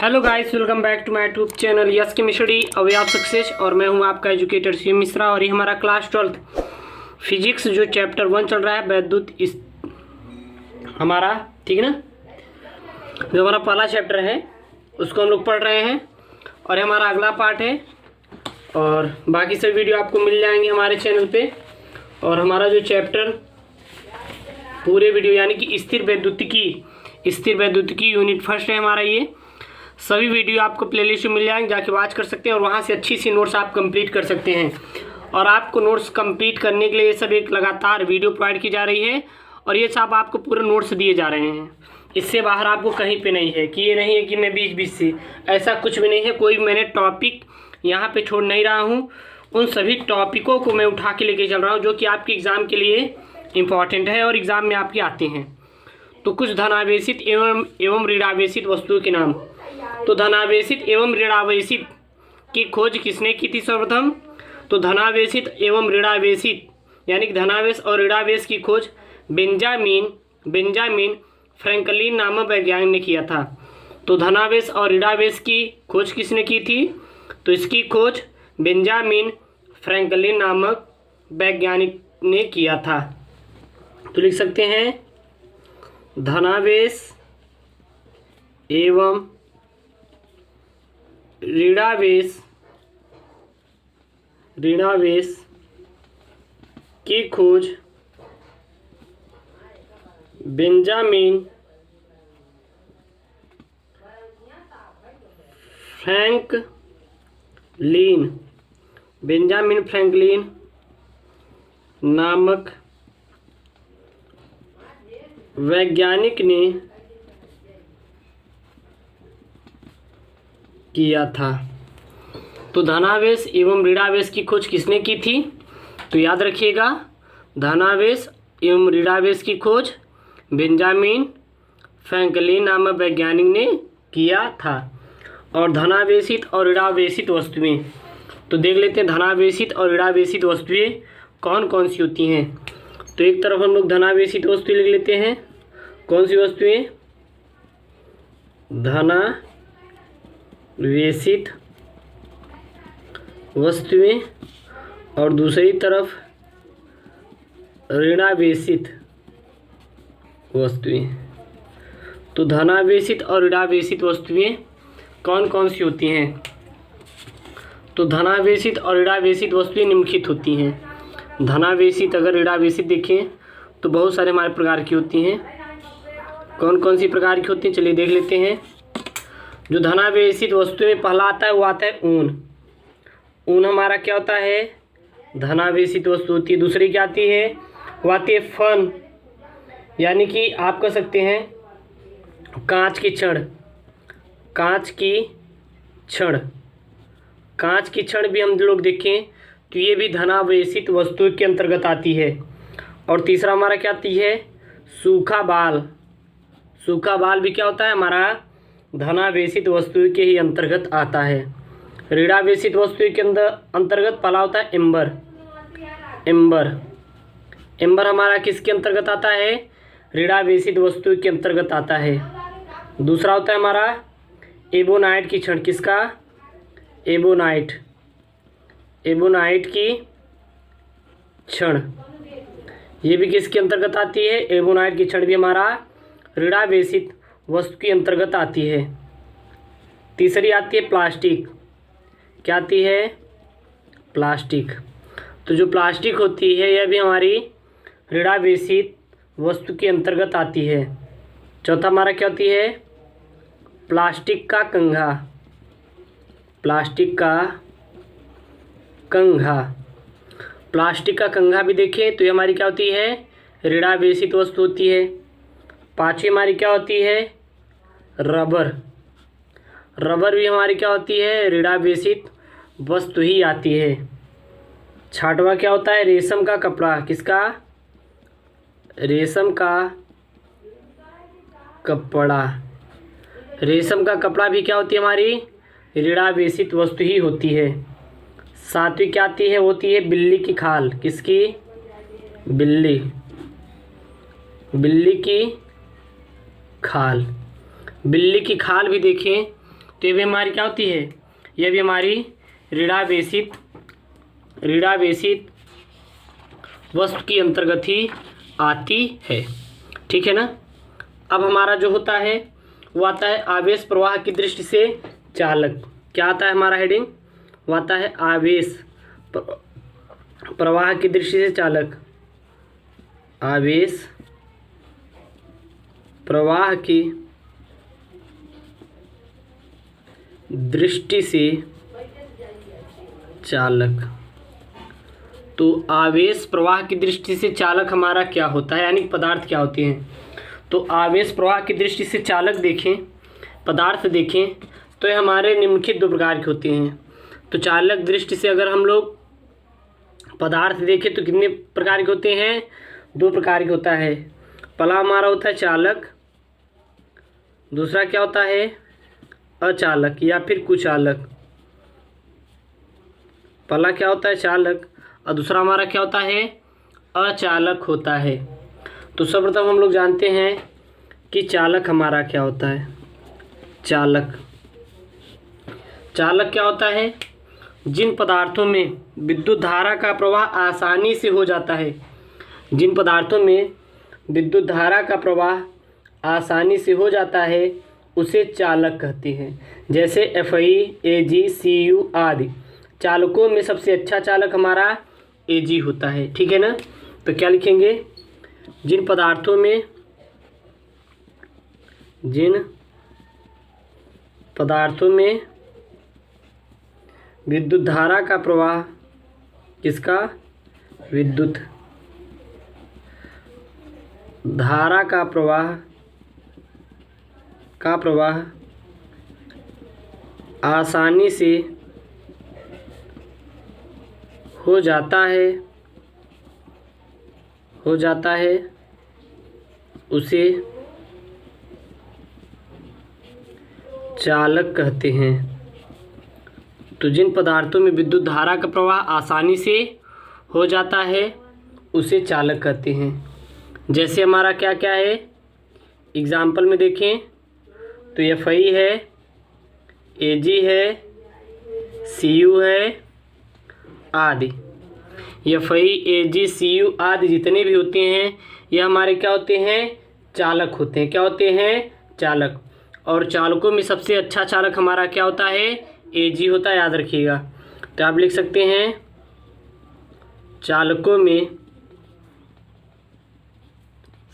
Hello guys, welcome back to my YouTube channel yes chemistry away of success. और मैं हूं आपका educator Shiv Mishra. और ये हमारा क्लास 12 फिजिक्स जो चैप्टर 1 चल रहा है वैद्युत इस हमारा, ठीक है ना, जो हमारा पहला चैप्टर है उसको हम लोग पढ़ रहे हैं और ये हमारा अगला पार्ट है। और बाकी सब वीडियो आपको मिल जाएंगे हमारे चैनल पे। और हमारा जो चैप्टर पूरे वीडियो यानी कि स्थिर वैद्युतिकी यूनिट फर्स्ट है हमारा। ये सभी वीडियो आपको प्लेलिस्ट में मिल जाएंगे, जाके वॉच कर सकते हैं और वहाँ से अच्छी सी नोट्स आप कंप्लीट कर सकते हैं। और आपको नोट्स कंप्लीट करने के लिए ये सब एक लगातार वीडियो प्रोवाइड की जा रही है और ये सब आपको पूरे नोट्स दिए जा रहे हैं। इससे बाहर आपको कहीं पे नहीं है कि ये नहीं है कि मैं बीच से, ऐसा कुछ भी नहीं है। कोई मैंने टॉपिक यहाँ पे छोड़ नहीं रहा हूँ। उन सभी टॉपिकों को मैं उठा के लेके चल रहा हूँ जो कि आपके एग्ज़ाम के लिए इम्पॉर्टेंट है और एग्ज़ाम में आपके आते हैं। तो कुछ धनावेशित एवं ऋणावेशित वस्तुओं के नाम। तो धनावेशित एवं ऋणावेशित की खोज किसने की थी सर्वप्रथम? तो धनावेशित एवं ऋणावेशित यानी कि धनावेश और ऋणावेश की खोज बेंजामिन फ्रैंकलिन नामक वैज्ञानिक ने किया था। तो धनावेश और ऋणावेश की खोज किसने की थी? तो इसकी खोज बेंजामिन फ्रैंकलिन नामक वैज्ञानिक ने किया था। तो लिख सकते हैं धनावेश एवं ऋणावेश की खोज बेंजामिन फ्रैंकलिन नामक वैज्ञानिक ने किया था। तो धनावेश एवं ऋणावेश की खोज किसने की थी? तो याद रखिएगा, धनावेश एवं ऋणावेश की खोज बेंजामिन फ्रैंकलिन नामक वैज्ञानिक ने किया था। और धनावेशित और ऋणावेशित वस्तुएं, तो देख लेते हैं धनावेशित और ऋणावेशित वस्तुएं कौन कौन सी होती हैं। तो एक तरफ हम लोग धनावेशित वस्तुएं लिख लेते हैं। कौन सी वस्तुएं? धनावेशित वस्तुएं और दूसरी तरफ ऋणावेशित वस्तुएं। तो धनावेशित और ऋणावेशित वस्तुएं कौन कौन सी होती हैं? तो धनावेशित और ऋणावेशित वस्तुएं निम्नलिखित होती हैं। धनावेशित अगर ऋणावेशित देखें तो बहुत सारे हमारे प्रकार की होती हैं। कौन कौन सी प्रकार की होती हैं चलिए देख लेते हैं। जो धनावेशित वस्तुएं में पहला आता है वो आता है ऊन। ऊन हमारा क्या होता है? धनावेशित वस्तु होती है। दूसरी क्या आती है? वो आती है फन, यानी कि आप कह सकते हैं कांच की छड़ भी हम लोग देखें तो ये भी धनावेशित वस्तु के अंतर्गत आती है। और तीसरा हमारा क्या आती है? सूखा बाल भी क्या होता है? हमारा धनावेशित वस्तु के ही अंतर्गत आता है। ऋणावेशित वस्तु के अंतर्गत पहला होता है एम्बर हमारा किसके अंतर्गत आता है? ऋणावेशित वस्तु के अंतर्गत आता है। दूसरा होता है हमारा एबोनाइट की छड़। किसका? एबोनाइट की छड़, ये भी किसके अंतर्गत आती है? एबोनाइट की छड़ भी हमारा ऋणावेशित वस्तु के अंतर्गत आती है। तीसरी आती है प्लास्टिक। क्या आती है? प्लास्टिक। तो जो प्लास्टिक होती है यह भी हमारी ऋणावेशित वस्तु के अंतर्गत आती है। चौथा हमारा क्या होती है? प्लास्टिक का कंघा भी देखें तो ये हमारी क्या होती है? ऋणावेशित वस्तु होती है। पांचवी हमारी क्या होती है? रबर भी हमारी क्या होती है? ऋणावेशित वस्तु ही आती है। छठवां क्या होता है? रेशम का कपड़ा। किसका? रेशम का कपड़ा भी क्या होती है? हमारी ऋणावेशित वस्तु ही होती है। सातवीं क्या आती है? होती है बिल्ली की खाल। किसकी? बिल्ली की खाल। बिल्ली की खाल भी देखें तो ये भी हमारी क्या होती है, यह भी हमारी ऋणावेशित वस्तु की अंतर्गत ही आती है। ठीक है ना। अब हमारा जो होता है वो आता है आवेश प्रवाह की दृष्टि से चालक। क्या आता है हमारा हेडिंग, वो आता है आवेश प्रवाह की दृष्टि से चालक। आवेश प्रवाह की दृष्टि से चालक। तो आवेश प्रवाह की दृष्टि से चालक हमारा क्या होता है, यानी पदार्थ क्या होते हैं। तो आवेश प्रवाह की दृष्टि से चालक देखें, पदार्थ देखें, तो ये हमारे निम्नलिखित दो प्रकार के होते हैं। तो चालक दृष्टि से अगर हम लोग पदार्थ देखें तो कितने प्रकार के होते हैं, दो प्रकार के होता है। पहला हमारा होता है चालक, दूसरा क्या होता है अचालक या फिर कुचालक। पहला क्या होता है चालक और दूसरा हमारा क्या होता है अचालक होता है। तो सर्वप्रथम हम लोग जानते हैं कि चालक हमारा क्या होता है। चालक क्या होता है, जिन पदार्थों में विद्युत धारा का प्रवाह आसानी से हो जाता है, जिन पदार्थों में विद्युत धारा का प्रवाह आसानी से हो जाता है उसे चालक कहते हैं। जैसे Fe, Ag, Cu आदि। चालकों में सबसे अच्छा चालक हमारा Ag होता है। ठीक है ना। तो क्या लिखेंगे, जिन पदार्थों में विद्युत धारा का प्रवाह, किसका, विद्युत धारा का प्रवाह आसानी से हो जाता है उसे चालक कहते हैं। तो जिन पदार्थों में विद्युत धारा का प्रवाह आसानी से हो जाता है उसे चालक कहते हैं। जैसे हमारा क्या क्या है, एग्जाम्पल में देखें तो Fe है, Ag है, Cu है आदि। Fe, Ag, Cu आदि जितने भी होते हैं ये हमारे क्या होते हैं, चालक होते हैं। क्या होते हैं, चालक। और चालकों में सबसे अच्छा चालक हमारा क्या होता है, Ag होता है, याद रखिएगा। तो आप लिख सकते हैं चालकों में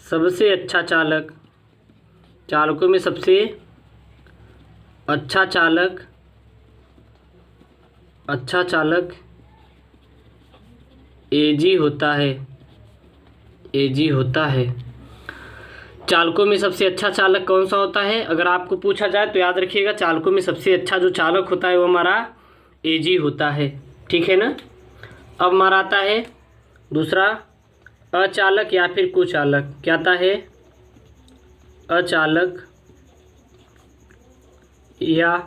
सबसे अच्छा चालक, चालकों में सबसे अच्छा चालक Ag होता है। चालकों में सबसे अच्छा चालक कौन सा होता है, अगर आपको पूछा जाए तो याद रखिएगा चालकों में सबसे अच्छा जो चालक होता है वो हमारा Ag होता है। ठीक है ना। अब हमारा आता है दूसरा अचालक या फिर कुचालक। क्या आता है, अचालक या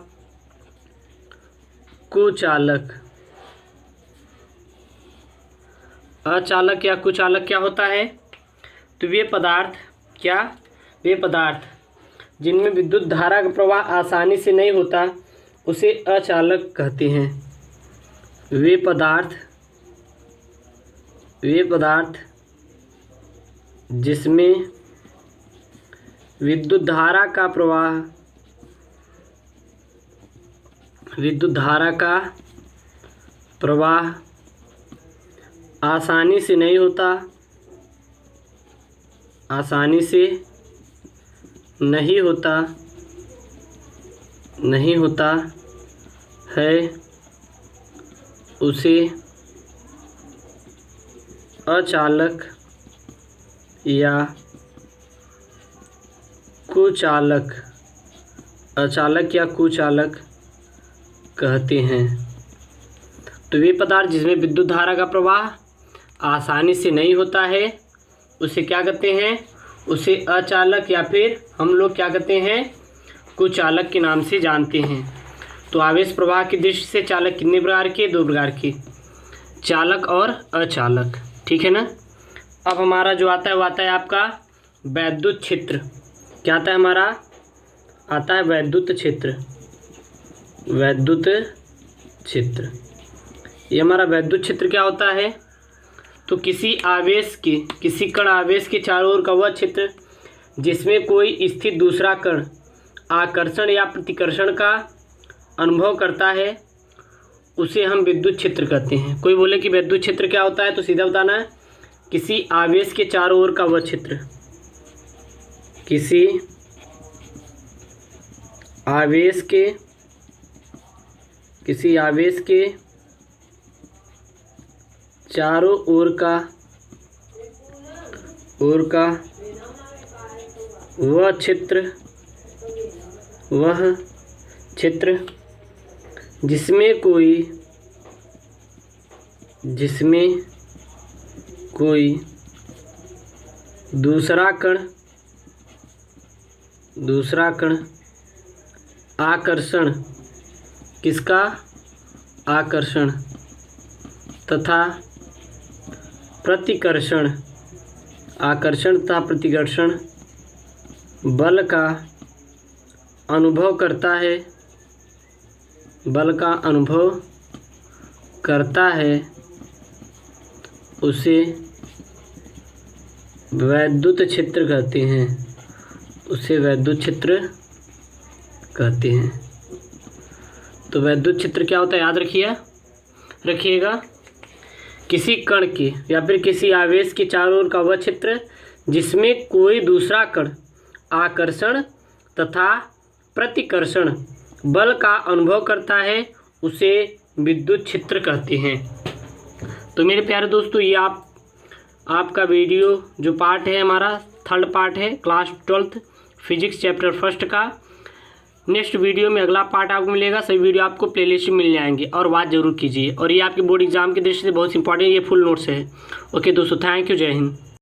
कुचालक। अचालक या कुचालक क्या होता है, तो वे पदार्थ जिनमें विद्युत धारा का प्रवाह आसानी से नहीं होता उसे अचालक कहते हैं। वे पदार्थ जिसमें विद्युत धारा का प्रवाह आसानी से नहीं होता है उसे अचालक या कुचालक कहते हैं। तो वे पदार्थ जिसमें विद्युत धारा का प्रवाह आसानी से नहीं होता है उसे क्या कहते हैं, उसे अचालक या फिर हम लोग क्या कहते हैं, कुचालक के नाम से जानते हैं। तो आवेश प्रवाह की दृष्टि से चालक कितने प्रकार के, दो प्रकार के, चालक और अचालक। ठीक है ना। अब हमारा जो आता है वो आता है आपका वैद्युत क्षेत्र। क्या आता है हमारा, आता है वैद्युत क्षेत्र। वैद्युत क्षेत्र। ये हमारा वैद्युत क्षेत्र क्या होता है? तो किसी कण आवेश के चारों ओर का वह क्षेत्र जिसमें कोई स्थित दूसरा कण आकर्षण या प्रतिकर्षण का अनुभव करता है उसे हम विद्युत क्षेत्र कहते हैं। कोई बोले कि विद्युत क्षेत्र क्या होता है तो सीधा बताना है किसी आवेश के चारों ओर का वह क्षेत्र, किसी आवेश के चारों ओर का वह क्षेत्र जिसमें कोई दूसरा कण आकर्षण, किसका आकर्षण तथा प्रतिकर्षण, आकर्षण तथा प्रतिकर्षण बल का अनुभव करता है उसे वैद्युत क्षेत्र कहते हैं। तो वैद्युत क्षेत्र क्या होता है याद रखिएगा, किसी कण के या फिर किसी आवेश के चारों ओर का वह क्षेत्र जिसमें कोई दूसरा कण आकर्षण तथा प्रतिकर्षण बल का अनुभव करता है उसे विद्युत क्षेत्र कहते हैं। तो मेरे प्यारे दोस्तों, ये आपका वीडियो जो पार्ट है हमारा 3rd पार्ट है क्लास 12th फिजिक्स चैप्टर 1 का। नेक्स्ट वीडियो में अगला पार्ट आपको मिलेगा। सभी वीडियो आपको प्लेलिस्ट में मिल जाएंगे और बात जरूर कीजिए। और ये आपके बोर्ड एग्जाम की दृष्टि से बहुत इंपॉर्टेंट, ये फुल नोट्स है। ओके दोस्तों, थैंक यू, जय हिंद।